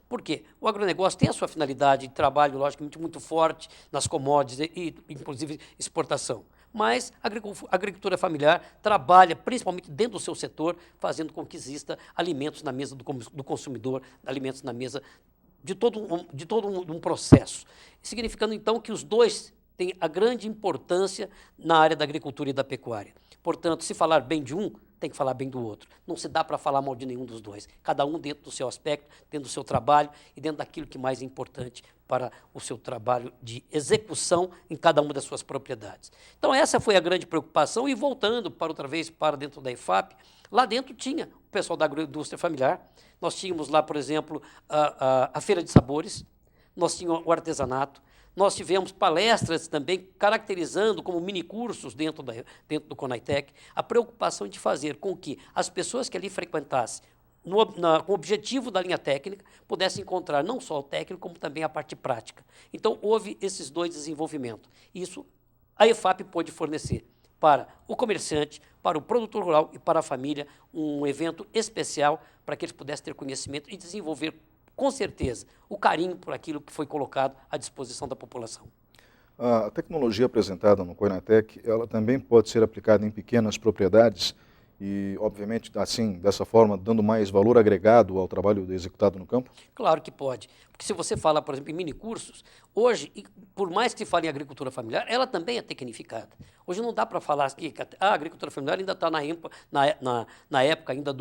Por quê? O agronegócio tem a sua finalidade de trabalho, logicamente, muito forte nas commodities e, inclusive, exportação. Mas a agricultura familiar trabalha, principalmente dentro do seu setor, fazendo com que exista alimentos na mesa do consumidor, alimentos na mesa de todo um processo. Significando, então, que os dois têm a grande importância na área da agricultura e da pecuária. Portanto, se falar bem de um, tem que falar bem do outro. Não se dá para falar mal de nenhum dos dois. Cada um dentro do seu aspecto, dentro do seu trabalho e dentro daquilo que mais é importante para o seu trabalho de execução em cada uma das suas propriedades. Então, essa foi a grande preocupação. E voltando outra vez para dentro da EFAP, lá dentro tinha o pessoal da agroindústria familiar. Nós tínhamos lá, por exemplo, a Feira de Sabores, nós tínhamos o artesanato, nós tivemos palestras também caracterizando como minicursos dentro do Conaitec, a preocupação de fazer com que as pessoas que ali frequentassem, com o objetivo da linha técnica, pudessem encontrar não só o técnico, como também a parte prática. Então, houve esses dois desenvolvimentos. Isso a EFAP pôde fornecer para o comerciante, para o produtor rural e para a família, um evento especial para que eles pudessem ter conhecimento e desenvolver, com certeza, o carinho por aquilo que foi colocado à disposição da população. A tecnologia apresentada no Conaitec, ela também pode ser aplicada em pequenas propriedades e, obviamente, assim, dessa forma, dando mais valor agregado ao trabalho executado no campo? Claro que pode. Porque se você fala, por exemplo, em minicursos, hoje, por mais que se fale em agricultura familiar, ela também é tecnificada. Hoje não dá para falar que a agricultura familiar ainda está na época ainda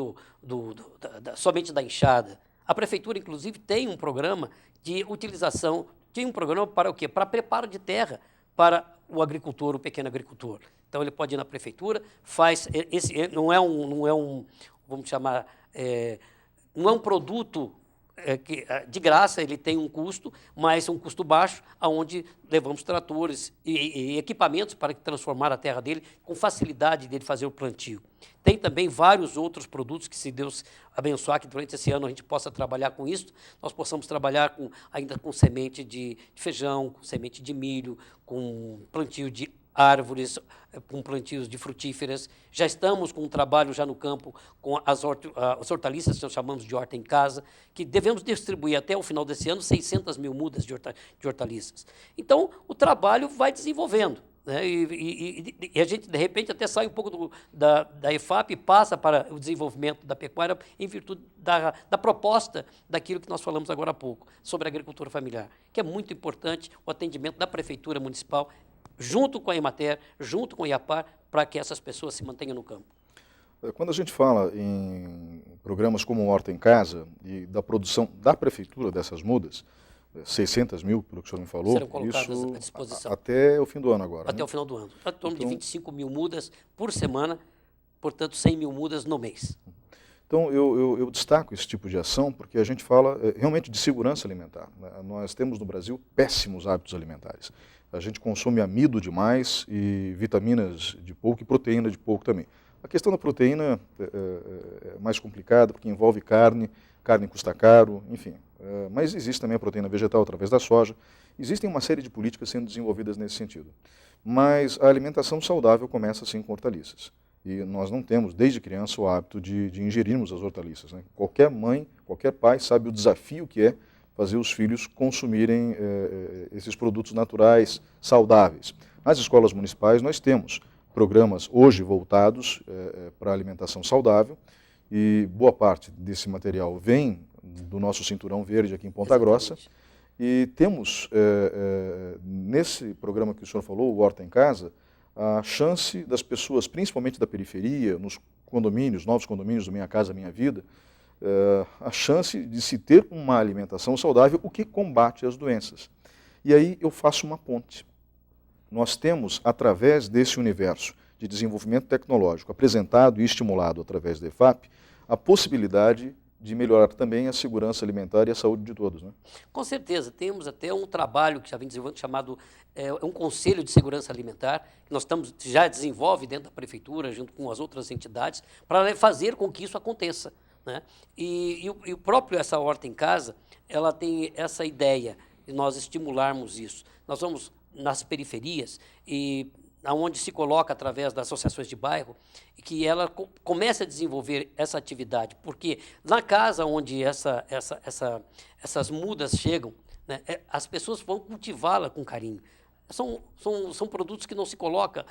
somente da enxada. A prefeitura, inclusive, tem um programa de utilização, tem um programa para o quê? Para preparo de terra para o agricultor, o pequeno agricultor. Então, ele pode ir na prefeitura, não é vamos chamar, não é um produto de graça, ele tem um custo, mas um custo baixo, onde levamos tratores e equipamentos para transformar a terra dele com facilidade dele fazer o plantio. Tem também vários outros produtos que, se Deus abençoar, que durante esse ano a gente possa trabalhar com isso, nós possamos trabalhar ainda com semente de feijão, com semente de milho, com plantio de árvores, com plantios de frutíferas. Já estamos com um trabalho já no campo com as hortaliças, que nós chamamos de horta em casa, que devemos distribuir até o final desse ano 600 mil mudas de hortaliças. Então, o trabalho vai desenvolvendo. né? E a gente, de repente, até sai um pouco da EFAP e passa para o desenvolvimento da pecuária em virtude da proposta daquilo que nós falamos agora há pouco, sobre a agricultura familiar, que é muito importante o atendimento da Prefeitura Municipal, junto com a Emater, junto com o IAPAR, para que essas pessoas se mantenham no campo. Quando a gente fala em programas como Horta em Casa e da produção da Prefeitura dessas mudas, 600 mil, pelo que o senhor me falou, serão colocadas isso à disposição. Até o fim do ano agora. Até né? o final do ano. Em torno de 25 mil mudas por semana, portanto 100 mil mudas no mês. Então, eu destaco esse tipo de ação porque a gente fala realmente de segurança alimentar. Né? Nós temos no Brasil péssimos hábitos alimentares. A gente consome amido demais e vitaminas de pouco e proteína de pouco também. A questão da proteína é mais complicada porque envolve carne custa caro, enfim. Mas existe também a proteína vegetal através da soja. Existem uma série de políticas sendo desenvolvidas nesse sentido. Mas a alimentação saudável começa assim com hortaliças. E nós não temos, desde criança, o hábito de ingerirmos as hortaliças. Né? Qualquer mãe, qualquer pai sabe o desafio que é fazer os filhos consumirem esses produtos naturais, saudáveis. Nas escolas municipais nós temos programas hoje voltados para a alimentação saudável e boa parte desse material vem do nosso Cinturão Verde aqui em Ponta Grossa. E temos, nesse programa que o senhor falou, o Horta em Casa, a chance das pessoas, principalmente da periferia, nos condomínios, novos condomínios do Minha Casa Minha Vida, a chance de se ter uma alimentação saudável, o que combate as doenças. E aí eu faço uma ponte. Nós temos, através desse universo de desenvolvimento tecnológico apresentado e estimulado através da EFAP, a possibilidade de melhorar também a segurança alimentar e a saúde de todos. Né? Com certeza, temos até um trabalho que já vem desenvolvendo chamado um Conselho de Segurança Alimentar, que nós já desenvolve dentro da Prefeitura, junto com as outras entidades, para fazer com que isso aconteça. Né? E o próprio essa Horta em Casa, ela tem essa ideia de nós estimularmos isso. Nós vamos nas periferias e onde se coloca através das associações de bairro, e que ela comece a desenvolver essa atividade, porque na casa onde essas mudas chegam, né, as pessoas vão cultivá-la com carinho. São produtos que não se coloca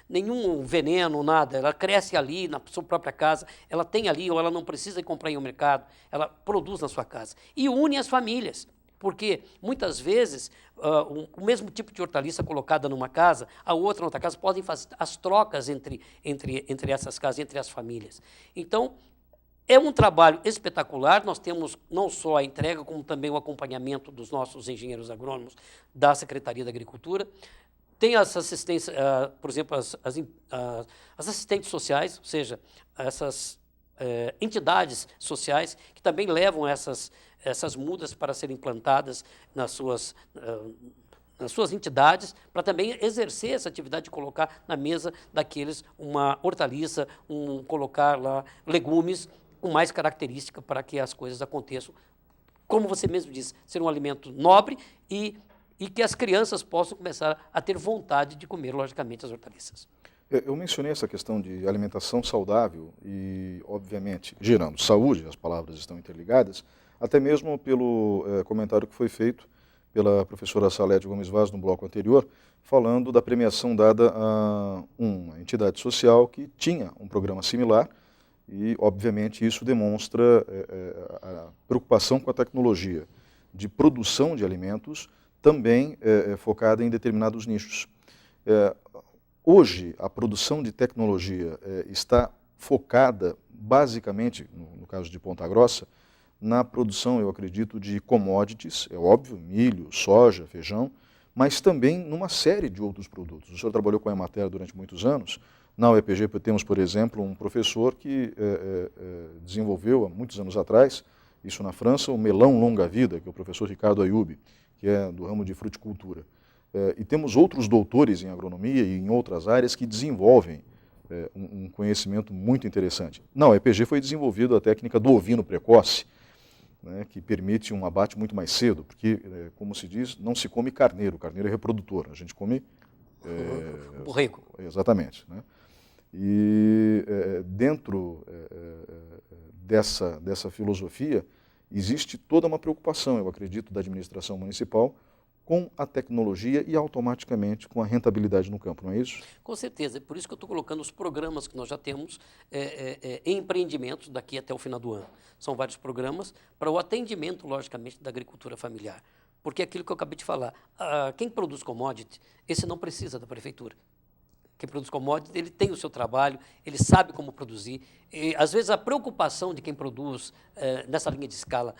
nenhum veneno, nada, ela cresce ali na sua própria casa, ela tem ali, ou ela não precisa comprar em um mercado, ela produz na sua casa. E une as famílias. Porque, muitas vezes, o mesmo tipo de hortaliça colocada numa casa, a outra na outra casa, podem fazer as trocas entre essas casas, entre as famílias. Então, é um trabalho espetacular. Nós temos não só a entrega, como também o acompanhamento dos nossos engenheiros agrônomos da Secretaria da Agricultura. Tem as assistências, por exemplo, as assistentes sociais, ou seja, essas entidades sociais que também levam essas mudas para serem plantadas nas suas entidades, para também exercer essa atividade de colocar na mesa daqueles uma hortaliça, colocar lá legumes com mais característica para que as coisas aconteçam, como você mesmo disse, ser um alimento nobre e que as crianças possam começar a ter vontade de comer, logicamente, as hortaliças. Eu mencionei essa questão de alimentação saudável e, obviamente, gerando saúde, as palavras estão interligadas, até mesmo pelo comentário que foi feito pela professora Salete Gomes Vaz no bloco anterior, falando da premiação dada a uma entidade social que tinha um programa similar e, obviamente, isso demonstra a preocupação com a tecnologia de produção de alimentos também focada em determinados nichos. Hoje, a produção de tecnologia está focada, basicamente, no caso de Ponta Grossa, na produção, eu acredito, de commodities, é óbvio, milho, soja, feijão, mas também numa série de outros produtos. O senhor trabalhou com a Emater durante muitos anos. Na UEPG temos, por exemplo, um professor que desenvolveu, há muitos anos atrás, isso na França, o melão longa-vida, que é o professor Ricardo Ayub, que é do ramo de fruticultura. E temos outros doutores em agronomia e em outras áreas que desenvolvem um conhecimento muito interessante. Na UEPG foi desenvolvida a técnica do ovino precoce, né, que permite um abate muito mais cedo, porque, como se diz, não se come carneiro, carneiro é reprodutor, a gente come... borrego. Exatamente. Né? E dentro dessa filosofia existe toda uma preocupação, eu acredito, da administração municipal com a tecnologia e automaticamente com a rentabilidade no campo, não é isso? Com certeza, é por isso que eu estou colocando os programas que nós já temos em empreendimentos daqui até o final do ano. São vários programas para o atendimento, logicamente, da agricultura familiar. Porque é aquilo que eu acabei de falar, quem produz commodity, esse não precisa da prefeitura. Quem produz commodity, ele tem o seu trabalho, ele sabe como produzir. E, às vezes, a preocupação de quem produz nessa linha de escala,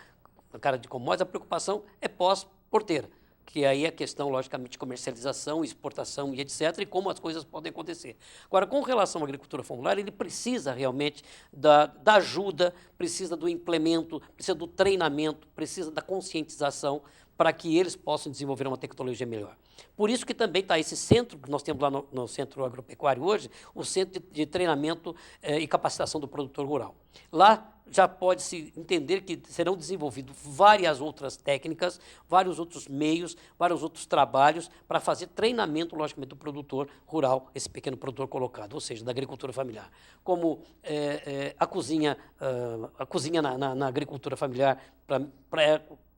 na cara de commodities, a preocupação é pós-porteira, que aí é a questão, logicamente, de comercialização, exportação e etc., e como as coisas podem acontecer. Agora, com relação à agricultura familiar, ele precisa realmente da ajuda, precisa do implemento, precisa do treinamento, precisa da conscientização para que eles possam desenvolver uma tecnologia melhor. Por isso que também está esse centro que nós temos lá no Centro Agropecuário hoje, o Centro de Treinamento e Capacitação do Produtor Rural. Lá já pode-se entender que serão desenvolvidas várias outras técnicas, vários outros meios, vários outros trabalhos para fazer treinamento, logicamente, do produtor rural, esse pequeno produtor colocado, ou seja, da agricultura familiar. Como a cozinha na agricultura familiar,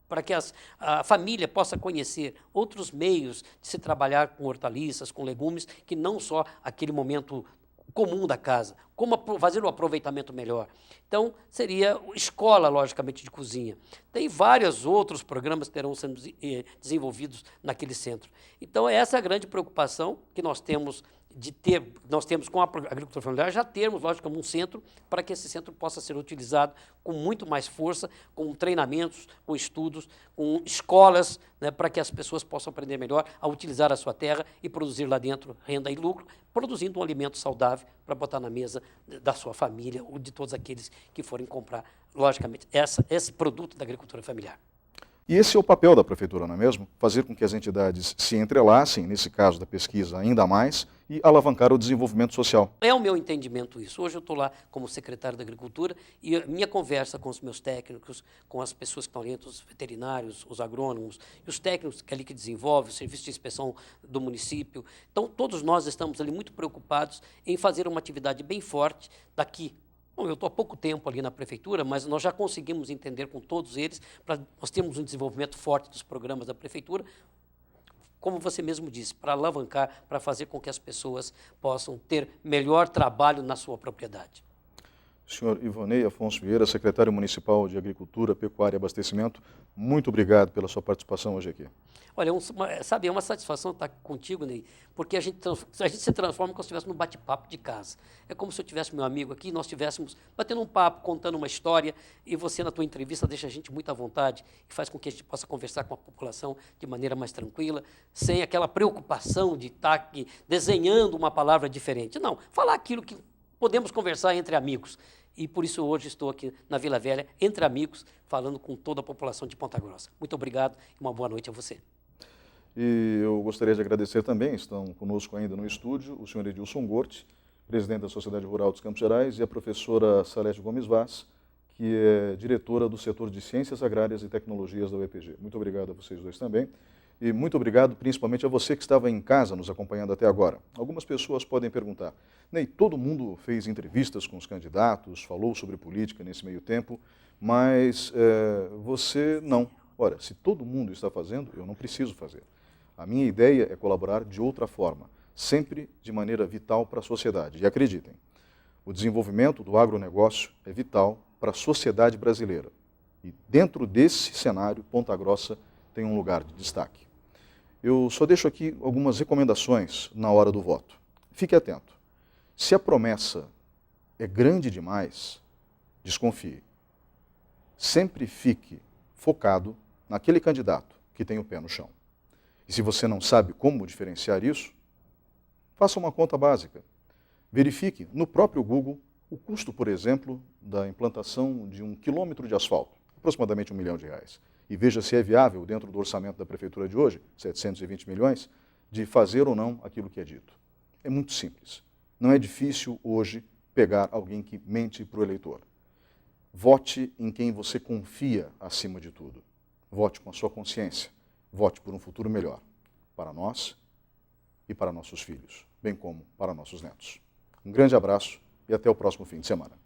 para que a família possa conhecer outros meios de se trabalhar com hortaliças, com legumes, que não só aquele momento comum da casa, como fazer um aproveitamento melhor. Então, seria escola, logicamente, de cozinha. Tem vários outros programas que terão sendo desenvolvidos naquele centro. Então, essa é a grande preocupação que nós temos com a agricultura familiar, já termos, lógico, um centro para que esse centro possa ser utilizado com muito mais força, com treinamentos, com estudos, com escolas, né, para que as pessoas possam aprender melhor a utilizar a sua terra e produzir lá dentro renda e lucro, produzindo um alimento saudável para botar na mesa da sua família ou de todos aqueles que forem comprar, logicamente, esse produto da agricultura familiar. E esse é o papel da Prefeitura, não é mesmo? Fazer com que as entidades se entrelacem, nesse caso da pesquisa ainda mais, e alavancar o desenvolvimento social. É o meu entendimento isso. Hoje eu estou lá como secretário da Agricultura e a minha conversa com os meus técnicos, com as pessoas que estão ali, os veterinários, os agrônomos, e os técnicos que ali que desenvolvem, o serviço de inspeção do município. Então, todos nós estamos ali muito preocupados em fazer uma atividade bem forte daqui. Bom, eu estou há pouco tempo ali na prefeitura, mas nós já conseguimos entender com todos eles, nós temos um desenvolvimento forte dos programas da prefeitura, como você mesmo disse, para alavancar, para fazer com que as pessoas possam ter melhor trabalho na sua propriedade. Senhor Ivonei Afonso Vieira, secretário municipal de Agricultura, Pecuária e Abastecimento, muito obrigado pela sua participação hoje aqui. Olha, é uma satisfação estar contigo, Ney, porque a gente se transforma como se estivesse num bate-papo de casa. É como se eu tivesse meu amigo aqui, nós estivéssemos batendo um papo, contando uma história, e você, na tua entrevista, deixa a gente muito à vontade e faz com que a gente possa conversar com a população de maneira mais tranquila, sem aquela preocupação de estar aqui desenhando uma palavra diferente. Não, falar aquilo que podemos conversar entre amigos. E por isso hoje estou aqui na Vila Velha, entre amigos, falando com toda a população de Ponta Grossa. Muito obrigado e uma boa noite a você. E eu gostaria de agradecer também, estão conosco ainda no estúdio, o senhor Edilson Gorte, presidente da Sociedade Rural dos Campos Gerais, e a professora Salete Gomes Vaz, que é diretora do setor de Ciências Agrárias e Tecnologias da UEPG. Muito obrigado a vocês dois também. E muito obrigado principalmente a você que estava em casa nos acompanhando até agora. Algumas pessoas podem perguntar, Ney, todo mundo fez entrevistas com os candidatos, falou sobre política nesse meio tempo, mas você não. Ora, se todo mundo está fazendo, eu não preciso fazer. A minha ideia é colaborar de outra forma, sempre de maneira vital para a sociedade. E acreditem, o desenvolvimento do agronegócio é vital para a sociedade brasileira. E dentro desse cenário, Ponta Grossa tem um lugar de destaque. Eu só deixo aqui algumas recomendações na hora do voto. Fique atento. Se a promessa é grande demais, desconfie. Sempre fique focado naquele candidato que tem o pé no chão. E se você não sabe como diferenciar isso, faça uma conta básica. Verifique no próprio Google o custo, por exemplo, da implantação de 1 quilômetro de asfalto, aproximadamente R$1 milhão. E veja se é viável, dentro do orçamento da prefeitura de hoje, 720 milhões, de fazer ou não aquilo que é dito. É muito simples. Não é difícil hoje pegar alguém que mente para o eleitor. Vote em quem você confia acima de tudo. Vote com a sua consciência. Vote por um futuro melhor para nós e para nossos filhos, bem como para nossos netos. Um grande abraço e até o próximo fim de semana.